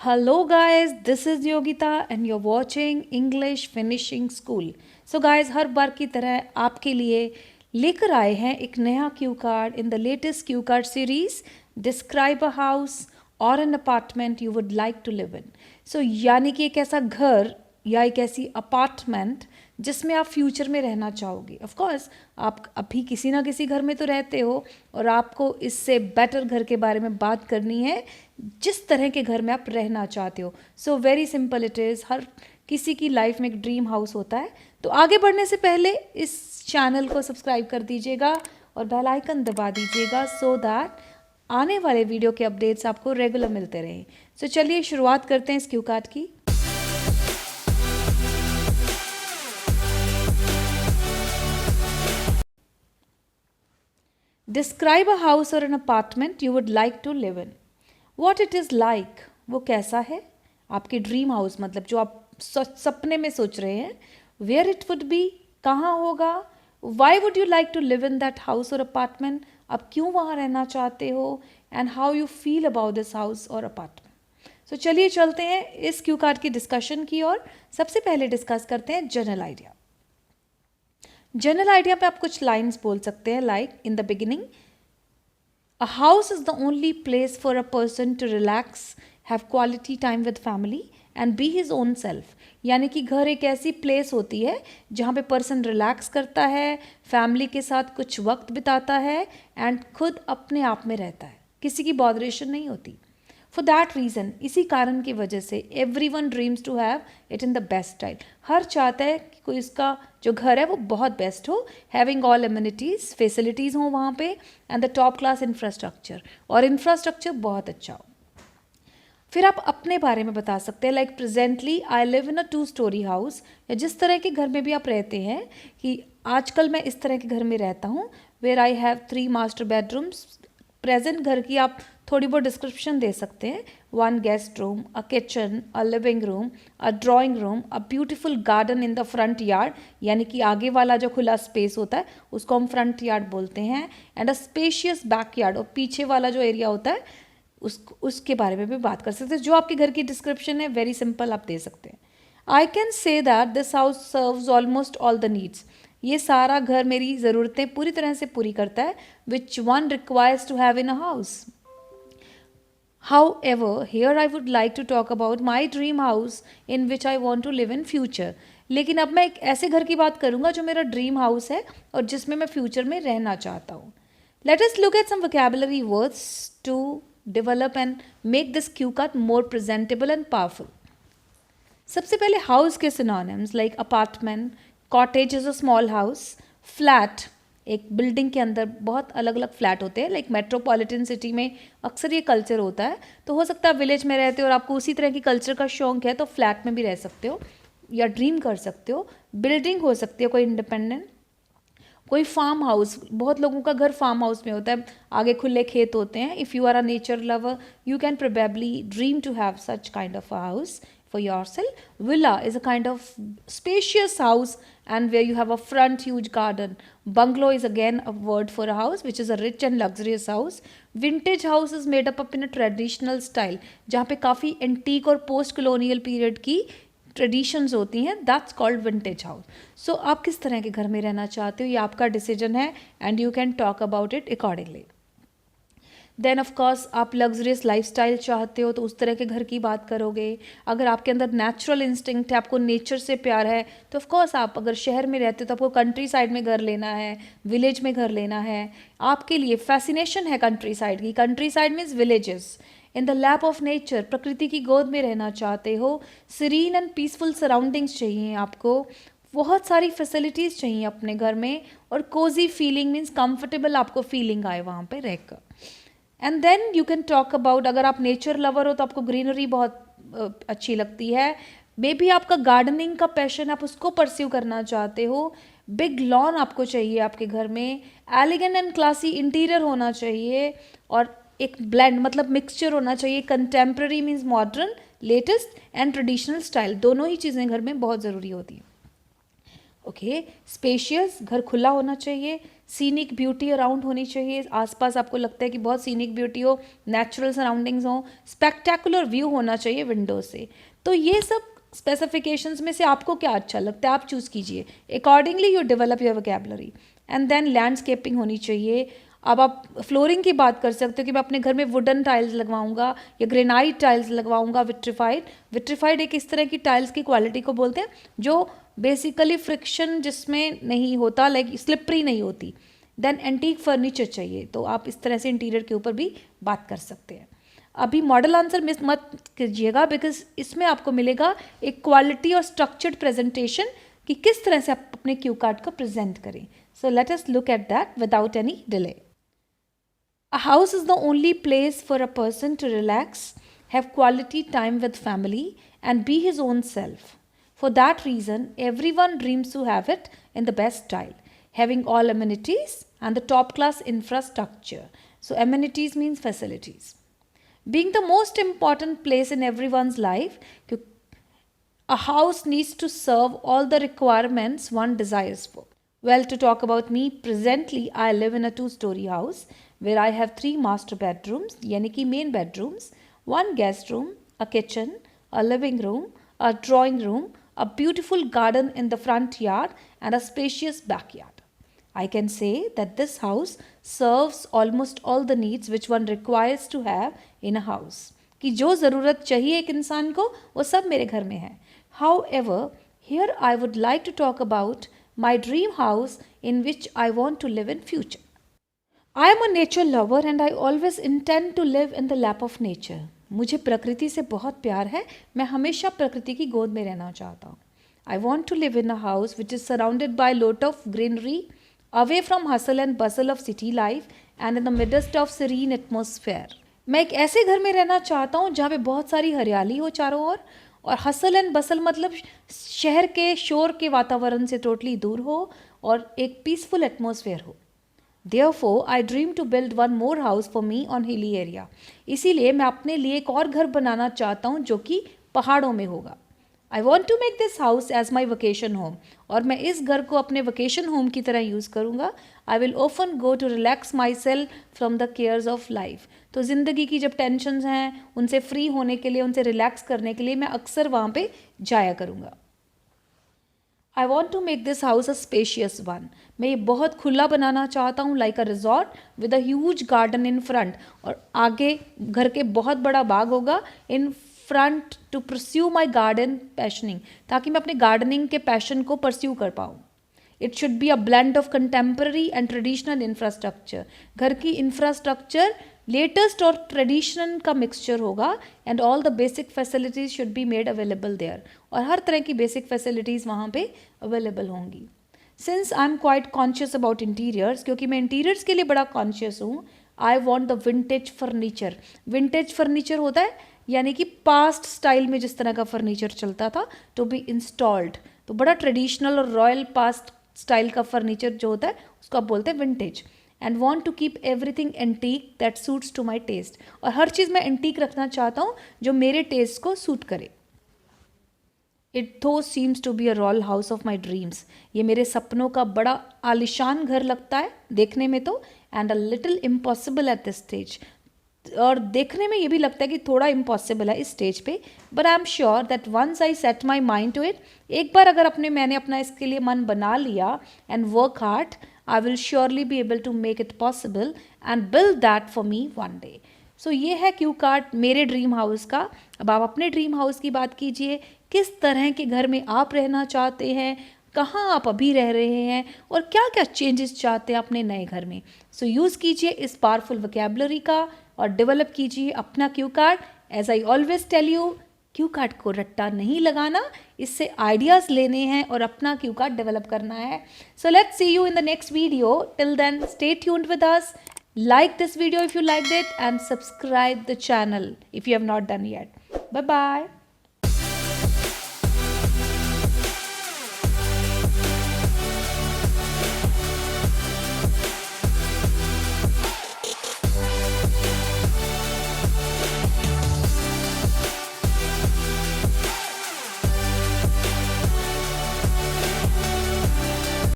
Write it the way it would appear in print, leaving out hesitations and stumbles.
Hello guys, this is Yogita and you're watching English Finishing School. So guys, हर बार की तरह आपके लिए लेकर आए हैं एक नया cue card in the latest cue card series describe a house और an apartment you would like to live in. So यानी कि एक ऐसा घर या एक ऐसी अपार्टमेंट जिसमें आप फ्यूचर में रहना चाहोगे. ऑफ कोर्स आप अभी किसी ना किसी घर में तो रहते हो और आपको इससे बेटर घर के बारे में बात करनी है जिस तरह के घर में आप रहना चाहते हो. So very simple it is. हर किसी की लाइफ में एक ड्रीम हाउस होता है. तो आगे बढ़ने से पहले इस चैनल को सब्सक्राइब कर दीजिएगा और बेल आइकन दबा दीजिएगा सो दैट आने वाले वीडियो के अपडेट्स आपको रेगुलर मिलते रहें. सो चलिए शुरुआत करते हैं इस क्यू कार्ड की. डिस्क्राइब अ हाउस और an apartment you would like to live in. What it is like, वो कैसा है. आपके ड्रीम हाउस मतलब जो आप सपने में सोच रहे हैं. वेयर इट वुड बी, कहाँ होगा. Why would you like to live in that house or apartment, आप क्यों वहाँ रहना चाहते हो. And how you feel about this house or apartment. So चलिए चलते हैं इस क्यू कार्ड की डिस्कशन की और सबसे पहले डिस्कस करते हैं जनरल आइडिया. जनरल आइडिया पे आप कुछ लाइन्स बोल सकते हैं like in the beginning, a house is the only place for a person to relax, have quality time with family and be his own self. यानी कि घर एक ऐसी प्लेस होती है जहाँ पे पर्सन रिलैक्स करता है, फैमिली के साथ कुछ वक्त बिताता है एंड खुद अपने आप में रहता है, किसी की बॉदरेशन नहीं होती. फॉर दैट रीज़न, इसी कारण की वजह से everyone dreams to have it in the best style. हर चाहता है कि कोई इसका जो घर है वो बहुत बेस्ट हो, हैविंग ऑल एमिनिटीज़, फैसिलिटीज़ हों वहाँ पे and the top class infrastructure, और इंफ्रास्ट्रक्चर बहुत अच्छा हो. फिर आप अपने बारे में बता सकते हैं like presently I live in a 2 story house, या जिस तरह के घर में भी आप रहते हैं कि आजकल मैं इस तरह के घर में रहता हूँ where I have 3 master bedrooms. Present घर की आप थोड़ी बहुत डिस्क्रिप्शन दे सकते हैं. 1 guest room, a kitchen, a living room, a drawing room, a beautiful garden in the front yard, यानी कि आगे वाला जो खुला स्पेस होता है उसको हम फ्रंट यार्ड बोलते हैं, and a spacious back yard, और पीछे वाला जो एरिया होता है उसके बारे में भी बात कर सकते हैं. जो आपके घर की डिस्क्रिप्शन है वेरी सिंपल आप दे सकते हैं. I can say that this house serves almost all the needs. ये सारा घर मेरी ज़रूरतें पूरी तरह से पूरी करता है which one requires to have in a house. However, here I would like to talk about my dream house in which I want to live in future. लेकिन अब मैं एक ऐसे घर की बात करूँगा जो मेरा ड्रीम हाउस है और जिसमें मैं फ्यूचर में रहना चाहता हूँ. Let us look at some vocabulary words to develop and make this cue card more presentable and powerful. सबसे पहले हाउस के synonyms like apartment, cottage is a small house, flat, एक बिल्डिंग के अंदर बहुत अलग अलग फ्लैट होते हैं लाइक मेट्रोपॉलिटन सिटी में अक्सर ये कल्चर होता है. तो हो सकता है विलेज में रहते हो और आपको उसी तरह की कल्चर का शौक है तो फ्लैट में भी रह सकते हो या ड्रीम कर सकते हो. बिल्डिंग हो सकती है कोई इंडिपेंडेंट, कोई फार्म हाउस, बहुत लोगों का घर फार्म हाउस में होता है, आगे खुले खेत होते हैं. If you are a nature lover you can probably dream to have such kind of a house for yourself. Villa is a kind of spacious house and where you have a front huge garden. Bungalow is again a word for a house which is a rich and luxurious house. Vintage house is made up in a traditional style जहाँ पे काफ़ी antique और post colonial period की traditions होती हैं. That's called vintage house. So आप किस तरह के घर में रहना चाहते हो ये आपका डिसीजन है and you can talk about it accordingly. Then of course आप लग्जरियस लाइफस्टाइल चाहते हो तो उस तरह के घर की बात करोगे. अगर आपके अंदर नेचुरल इंस्टिंक्ट है, आपको नेचर से प्यार है, तो ऑफ कोर्स आप अगर शहर में रहते हो तो आपको कंट्री साइड में घर लेना है, विलेज में घर लेना है. आपके लिए फैसिनेशन है कंट्री साइड की. Country side means villages in the lap of nature, प्रकृति की गोद में रहना चाहते हो. सीरीन एंड पीसफुल सराउंडिंग्स चाहिए आपको, बहुत सारी फैसिलिटीज़ चाहिए अपने घर में, और कोजी फीलिंग मीन्स कंफर्टेबल आपको फीलिंग आए वहाँ पे रहकर. And then you can talk about, अगर आप नेचर लवर हो तो आपको ग्रीनरी बहुत अच्छी लगती है. मे बी आपका गार्डनिंग का पैशन, आप उसको परस्यू करना चाहते हो. बिग लॉन आपको चाहिए आपके घर में. एलिगेंट एंड क्लासी इंटीरियर होना चाहिए और एक ब्लेंड मतलब मिक्सचर होना चाहिए. Contemporary means modern, latest and traditional style, दोनों ही चीज़ें घर में बहुत ज़रूरी होती हैं. ओके, स्पेशियस, घर खुला होना चाहिए. सीनिक ब्यूटी अराउंड होनी चाहिए, आसपास आपको लगता है कि बहुत सीनिक ब्यूटी हो, नेचुरल सराउंडिंग्स हो, स्पेक्टेकुलर व्यू होना चाहिए विंडो से। तो ये सब स्पेसिफिकेशंस में से आपको क्या अच्छा लगता है आप चूज़ कीजिए, accordingly you develop your vocabulary. And then landscaping होनी चाहिए। अब आप फ्लोरिंग की बात कर सकते हो कि मैं अपने घर में वुडन टाइल्स लगवाऊंगा या ग्रेनाइट टाइल्स लगवाऊंगा, विट्रीफाइड। विट्रीफाइड एक इस तरह की टाइल्स की क्वालिटी को बोलते हैं जो बेसिकली फ्रिक्शन जिसमें नहीं होता, लाइक स्लिपरी नहीं होती। देन एंटीक फर्नीचर चाहिए, तो आप इस तरह से इंटीरियर के ऊपर भी बात कर सकते हैं। अभी मॉडल आंसर मिस मत कीजिएगा, बिकॉज इसमें आपको मिलेगा एक क्वालिटी और स्ट्रक्चर्ड प्रेजेंटेशन कि किस तरह से आप अपने क्यू कार्ड को प्रेजेंट करें। So let us look at that without any delay. A house is the only place for a person to relax, have quality time with family, and be his own self. For that reason, everyone dreams to have it in the best style, having all amenities and the top class infrastructure. So, amenities means facilities. Being the most important place in everyone's life, a house needs to serve all the requirements one desires for. Well, to talk about me, presently I live in a two-story house where I have 3 master bedrooms, यानी कि main bedrooms, 1 guest room, a kitchen, a living room, a drawing room, a beautiful garden in the front yard, and a spacious backyard. I can say that this house serves almost all the needs which one requires to have in a house. कि जो ज़रूरत चाहिए एक इंसान को वो सब मेरे घर में है. However, here I would like to talk about my dream house in which I want to live in future. I am a nature lover and I always intend to live in the lap of nature. मुझे प्रकृति से बहुत प्यार है, मैं हमेशा प्रकृति की गोद में रहना चाहता हूँ. I want to live in a house which is surrounded by a lot of greenery, away from hustle and bustle of city life and in the midst of serene atmosphere. मैं एक ऐसे घर में रहना चाहता हूँ जहाँ पे बहुत सारी हरियाली हो चारों ओर, और हसल एंड बसल मतलब शहर के शोर के वातावरण से टोटली दूर हो और एक पीसफुल एटमॉस्फेयर हो. Therefore, I dream to build one more house for me on hilly area. इसीलिए मैं अपने लिए एक और घर बनाना चाहता हूँ जो कि पहाड़ों में होगा. I want to make this house as my vacation home. और मैं इस घर को अपने vacation home की तरह यूज़ करूँगा. I will often go to relax myself from the cares of life. तो ज़िंदगी की जब टेंशन्स हैं उनसे फ्री होने के लिए, उनसे रिलैक्स करने के लिए मैं अक्सर वहाँ पे जाया करूँगा. I want to make this house a spacious one. मैं ये बहुत खुला बनाना चाहता हूँ, like a resort with a huge garden in front. और आगे घर के बहुत बड़ा बाग होगा in front to pursue my garden passioning, ताकि मैं अपने गार्डनिंग के पैशन को परस्यू कर पाऊँ. It should be a blend of contemporary and traditional infrastructure. घर की इंफ्रास्ट्रक्चर लेटेस्ट और ट्रेडिशनल का मिक्सचर होगा and all the basic facilities should be made available there. और हर तरह की बेसिक फैसिलिटीज़ वहाँ पे अवेलेबल होंगी. Since I am quite conscious about interiors, क्योंकि मैं इंटीरियर्स के लिए बड़ा कॉन्शियस हूँ, I want the vintage furniture. Vintage furniture होता है यानी कि पास्ट स्टाइल में जिस तरह का फर्नीचर चलता था टू बी इंस्टॉल्ड. तो बड़ा ट्रेडिशनल और रॉयल पास्ट स्टाइल का फर्नीचर जो होता है उसको आप बोलते हैं vintage. And want to keep everything antique that suits to my taste. और हर चीज़ मैं एंटीक रखना चाहता हूँ जो मेरे टेस्ट को सूट करे. It though seems to be a royal house of my dreams. ये मेरे सपनों का बड़ा आलिशान घर लगता है देखने में तो, and a little impossible at this stage. और देखने में ये भी लगता है कि थोड़ा इम्पॉसिबल है इस स्टेज पे, but I am sure that once I set my mind to it, एक बार अगर मैंने अपना इसके लिए मन बना लिया and work hard, I will surely be able to make it possible and build that for me one day. So ये है क्यू कार्ड मेरे ड्रीम हाउस का. अब आप अपने ड्रीम हाउस की बात कीजिए, किस तरह के घर में आप रहना चाहते हैं, कहाँ आप अभी रह रहे हैं और क्या क्या चेंजेस चाहते हैं अपने नए घर में. सो यूज़ कीजिए इस पावरफुल वोकैबुलरी का और डेवलप कीजिए अपना cue card. As I always tell you, cue card को रट्टा नहीं लगाना, इससे आइडियाज़ लेने हैं और अपना क्यू कार्ड डेवलप करना है. So let's see you in the next video. Till then stay tuned with us. Like this video if you liked it and subscribe the channel if you have not done yet. Bye bye.